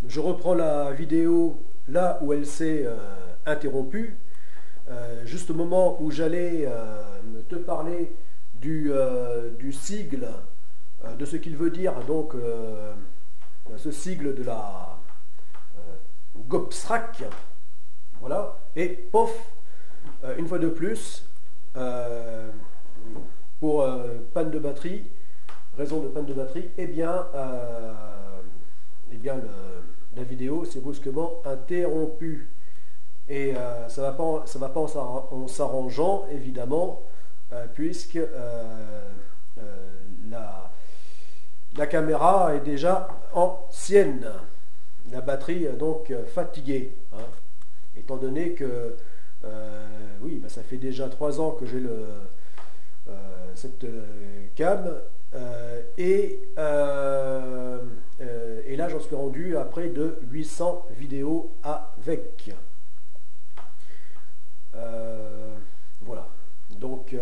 je reprends la vidéo là où elle s'est interrompue, juste au moment où j'allais te parler du sigle, de ce qu'il veut dire, donc ce sigle de la GOPSRAC, voilà, et pof, une fois de plus, pour panne de batterie, raison de panne de batterie, la vidéo s'est brusquement interrompue. Et ça va pas en s'arrangeant, évidemment, puisque la caméra est déjà ancienne. La batterie donc fatiguée, hein, étant donné que oui, bah, ça fait déjà 3 ans que j'ai cette cam et là j'en suis rendu à près de 800 vidéos avec. Voilà, donc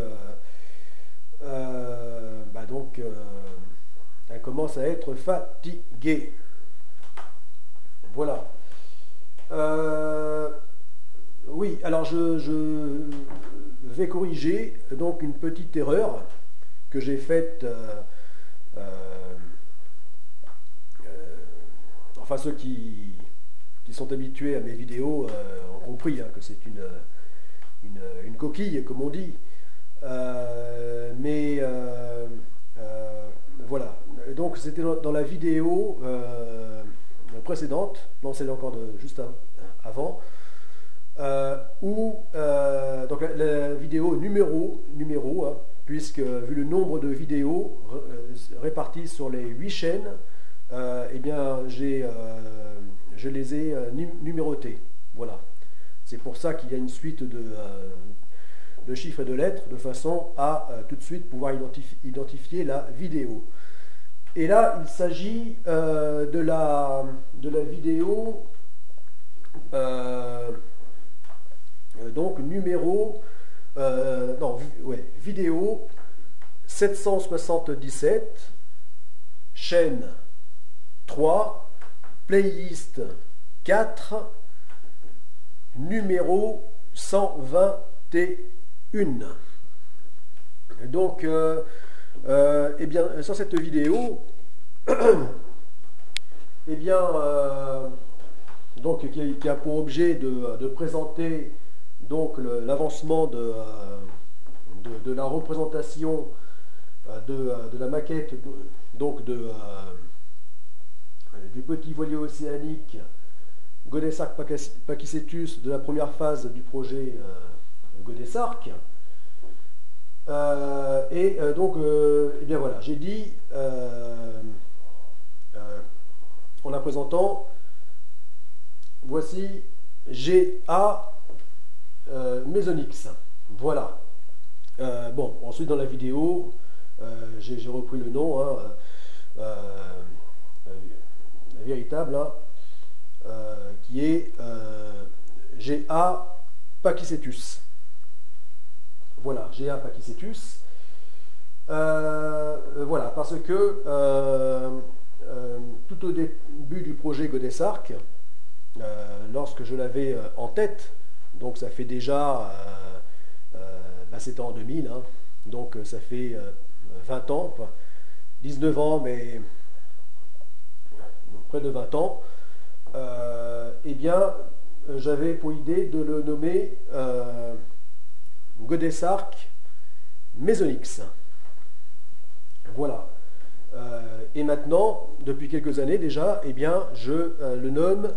elle commence à être fatiguée. Voilà. Oui, alors je vais corriger donc une petite erreur que j'ai faite. Enfin, ceux qui sont habitués à mes vidéos ont compris hein, que c'est une coquille, comme on dit. Voilà. Donc, c'était dans la vidéo précédente, non, c'est encore juste avant, donc la vidéo numéro hein, puisque vu le nombre de vidéos réparties sur les 8 chaînes, eh bien je les ai numérotées. Voilà. C'est pour ça qu'il y a une suite de chiffres et de lettres, de façon à tout de suite pouvoir identifier la vidéo. Et là, il s'agit de la vidéo donc numéro vidéo 777, chaîne 3, playlist 4, numéro 121. Donc eh bien, sur cette vidéo, eh bien, donc, qui a pour objet de présenter donc l'avancement de la représentation de la maquette donc du petit voilier océanique Godessarc Pakicetus de la première phase du projet Godessarc. Donc, eh bien voilà, j'ai dit en la présentant, voici GA Mesonix. Voilà. Bon, ensuite dans la vidéo, j'ai repris le nom, hein, la véritable, hein, qui est GA Pakicetus. Voilà, GA Pakicetus. Voilà, parce que tout au début du projet Godessarc, lorsque je l'avais en tête, donc ça fait déjà, c'était en 2000, hein, donc ça fait 20 ans, 19 ans, mais près de 20 ans, eh bien, j'avais pour idée de le nommer Godessarc Mesonix. Voilà. Et maintenant, depuis quelques années déjà, eh bien, je le nomme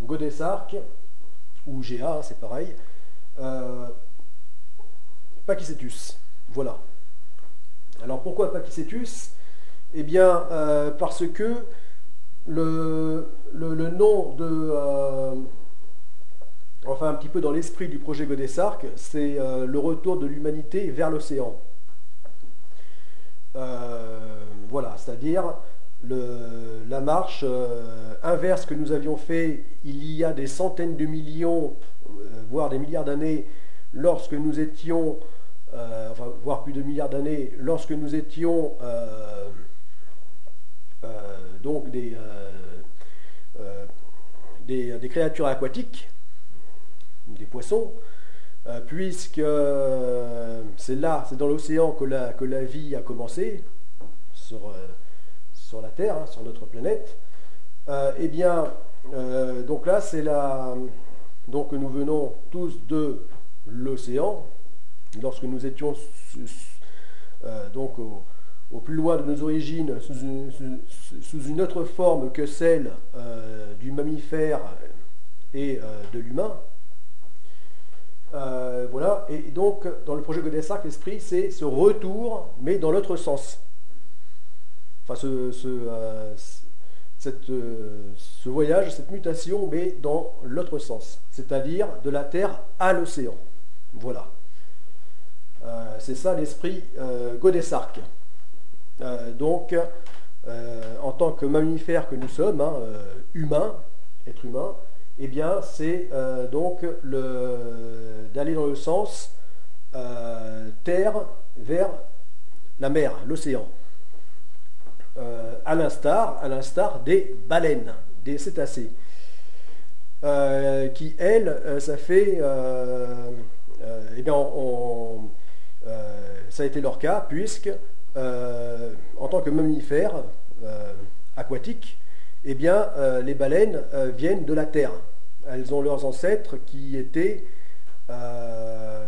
Godessarc, ou GA, c'est pareil, Pakicetus. Voilà. Alors pourquoi Pakicetus? Eh bien, parce que le nom de... enfin, un petit peu dans l'esprit du projet Godessarc, c'est le retour de l'humanité vers l'océan. Voilà, c'est-à-dire la marche inverse que nous avions fait il y a des centaines de millions, voire des milliards d'années, lorsque nous étions, enfin, voire plus de milliards d'années, lorsque nous étions donc des créatures aquatiques, des poissons, puisque c'est dans l'océan que la vie a commencé, sur la Terre, hein, sur notre planète. Eh bien, donc là, donc nous venons tous de l'océan, lorsque nous étions donc au plus loin de nos origines, sous une autre forme que celle du mammifère et de l'humain. Voilà, et donc dans le projet Godesark, l'esprit, c'est ce retour, mais dans l'autre sens. Enfin, ce voyage, cette mutation, mais dans l'autre sens, c'est-à-dire de la Terre à l'océan. Voilà. C'est ça l'esprit Godesark. Donc, en tant que mammifère que nous sommes, hein, être humain, eh bien, c'est donc d'aller dans le sens terre vers la mer, l'océan. À l'instar des baleines, des cétacés, qui, elles, ça fait... eh bien, ça a été leur cas, puisque, en tant que mammifères aquatiques, eh bien, les baleines viennent de la Terre. Elles ont leurs ancêtres qui étaient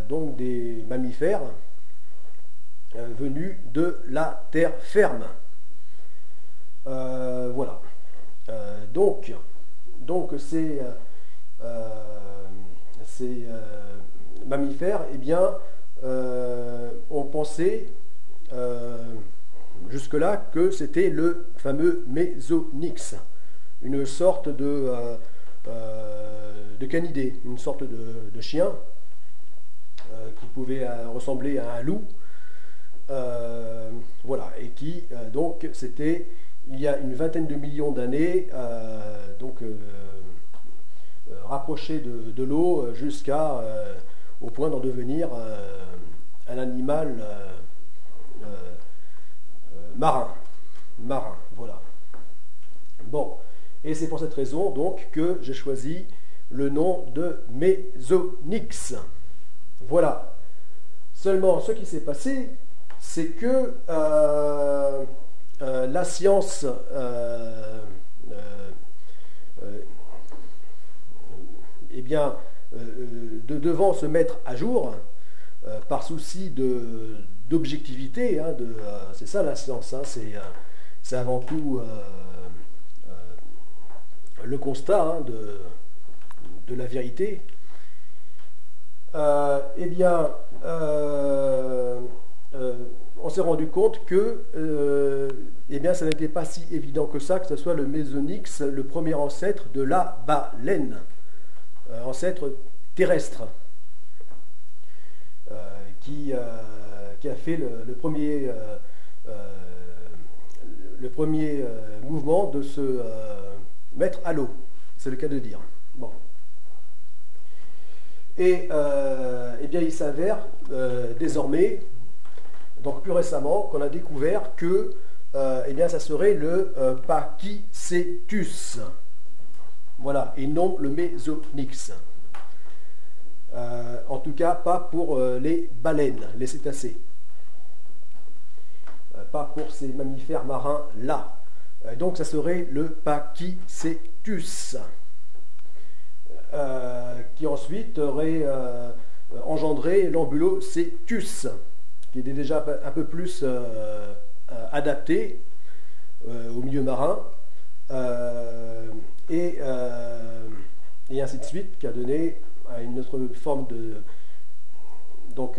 donc des mammifères venus de la terre ferme. Voilà. Donc ces mammifères, eh bien, ont pensé jusque-là que c'était le fameux Mésonyx, une sorte de canidé, une sorte de chien qui pouvait ressembler à un loup, voilà, et qui donc c'était il y a une vingtaine de millions d'années, donc rapproché de l'eau jusqu'à au point d'en devenir un animal marin, voilà. Bon, et c'est pour cette raison donc que j'ai choisi le nom de Mésonyx. Voilà. Seulement, ce qui s'est passé, c'est que la science eh bien, devant se mettre à jour, par souci d'objectivité, hein, c'est ça la science, hein, c'est avant tout le constat, hein, de la vérité. Eh bien, on s'est rendu compte que eh bien, ça n'était pas si évident que ce soit le Mésonyx, le premier ancêtre de la baleine, ancêtre terrestre, qui a fait le premier mouvement de se mettre à l'eau, c'est le cas de dire. Bon. Et eh bien, il s'avère désormais, donc plus récemment, qu'on a découvert que eh bien, ça serait le Pachycetus, voilà, et non le Mésonyx. En tout cas, pas pour les baleines, les cétacés. Pas pour ces mammifères marins-là. Donc ça serait le Pachycetus, qui ensuite aurait engendré l'Ambulocetus, qui était déjà un peu plus adapté au milieu marin, et ainsi de suite, qui a donné à une autre forme donc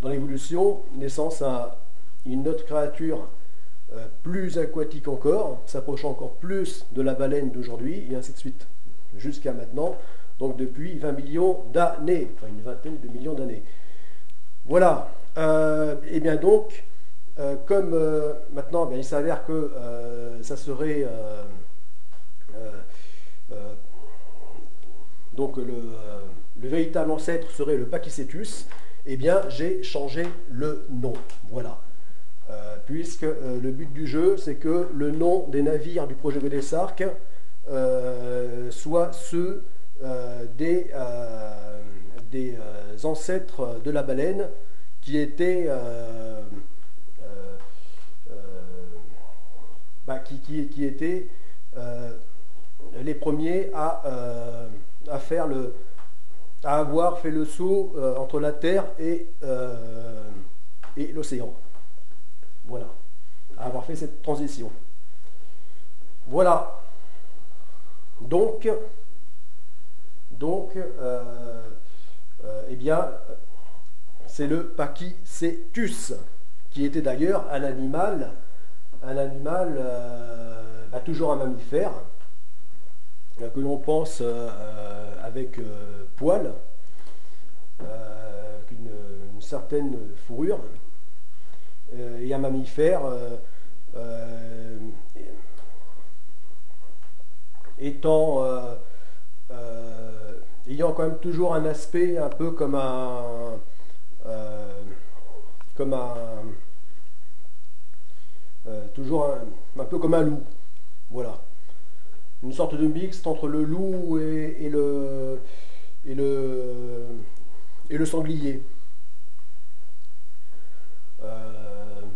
dans l'évolution, naissance à une autre créature plus aquatique encore, s'approchant encore plus de la baleine d'aujourd'hui, et ainsi de suite, jusqu'à maintenant, donc depuis 20 millions d'années, enfin une vingtaine de millions d'années. Voilà, et bien donc, comme maintenant, bien, il s'avère que ça serait donc le véritable ancêtre serait le Pachycetus, eh bien j'ai changé le nom, voilà. puisque le but du jeu, c'est que le nom des navires du projet Godesarc soient ceux des ancêtres de la baleine qui étaient qui étaient les premiers à avoir fait le saut entre la Terre et l'océan. Voilà, à avoir fait cette transition. Voilà. Donc eh bien, c'est le Pachycetus, qui était d'ailleurs un animal toujours un mammifère, que l'on pense avec poils, une certaine fourrure, et un mammifère ayant quand même toujours un aspect un peu comme un peu comme un loup. Voilà. Une sorte de mixte entre le loup et le sanglier.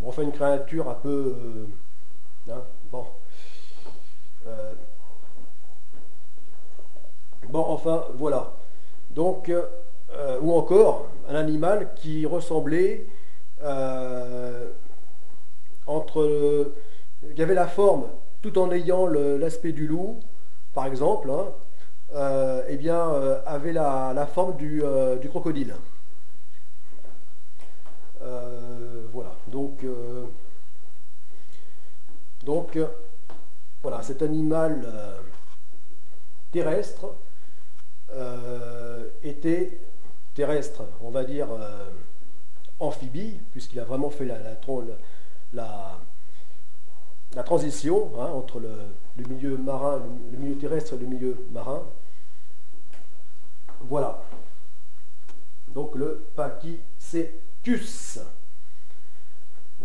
Enfin, une créature un peu... bon. Bon, enfin, voilà. Donc, ou encore, un animal qui ressemblait qui avait la forme, tout en ayant l'aspect du loup, par exemple, eh bien, avait la forme du crocodile. Voilà. Donc, voilà, cet animal terrestre était terrestre, on va dire amphibie, puisqu'il a vraiment fait la transition entre le milieu marin, le milieu terrestre et le milieu marin. Voilà. Donc le Pachycetus.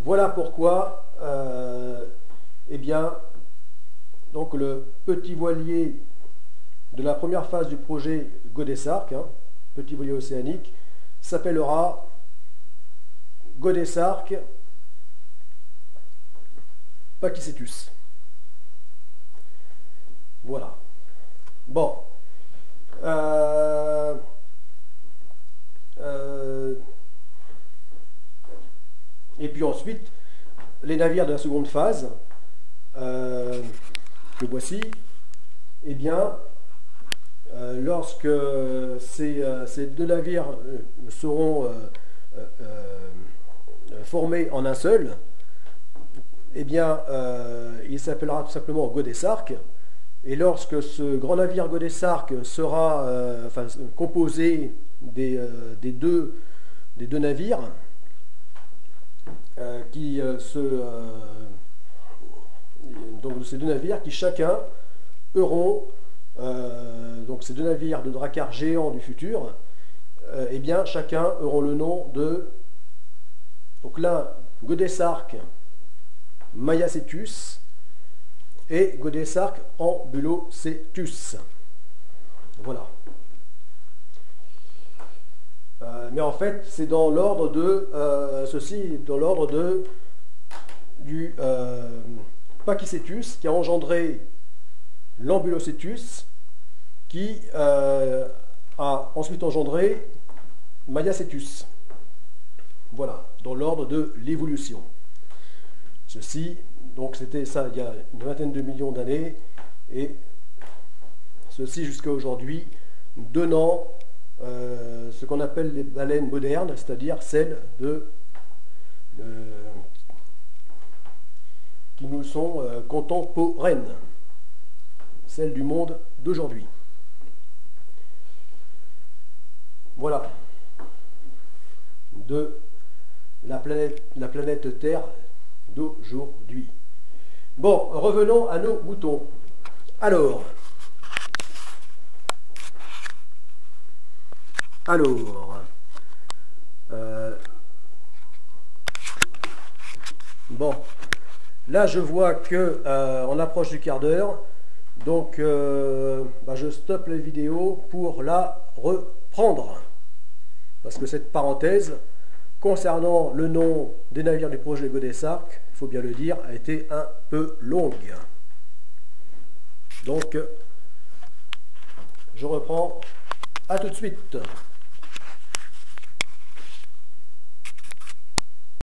Voilà pourquoi, eh bien, donc le petit voilier de la première phase du projet Godesarc, petit voilier océanique, s'appellera Godesarc Pachycetus. Voilà. Bon. Et puis ensuite, les navires de la seconde phase, que voici, eh bien, lorsque ces deux navires seront formés en un seul, eh bien, il s'appellera tout simplement Godesarc. Et lorsque ce grand navire Godesarc sera composé des deux navires, donc ces deux navires qui chacun auront, donc ces deux navires de dracars géants du futur, eh bien chacun auront le nom de, donc l'un Godesarc Maiacetus et Godesarc Ambulocetus. Voilà. Mais en fait, c'est dans l'ordre de du Pachycetus qui a engendré l'Ambulocetus, qui a ensuite engendré Maiacetus. Voilà, dans l'ordre de l'évolution. Ceci, donc c'était ça il y a une vingtaine de millions d'années, et ceci jusqu'à aujourd'hui, donnant ce qu'on appelle les baleines modernes, c'est-à-dire celles qui nous sont contemporaines, celles du monde d'aujourd'hui. Voilà, de la planète Terre d'aujourd'hui. Bon, revenons à nos moutons. Alors, Bon, là je vois que on approche du quart d'heure, donc je stoppe la vidéo pour la reprendre. Parce que cette parenthèse concernant le nom des navires du projet Godessarc, il faut bien le dire, a été un peu longue. Donc, je reprends. À tout de suite.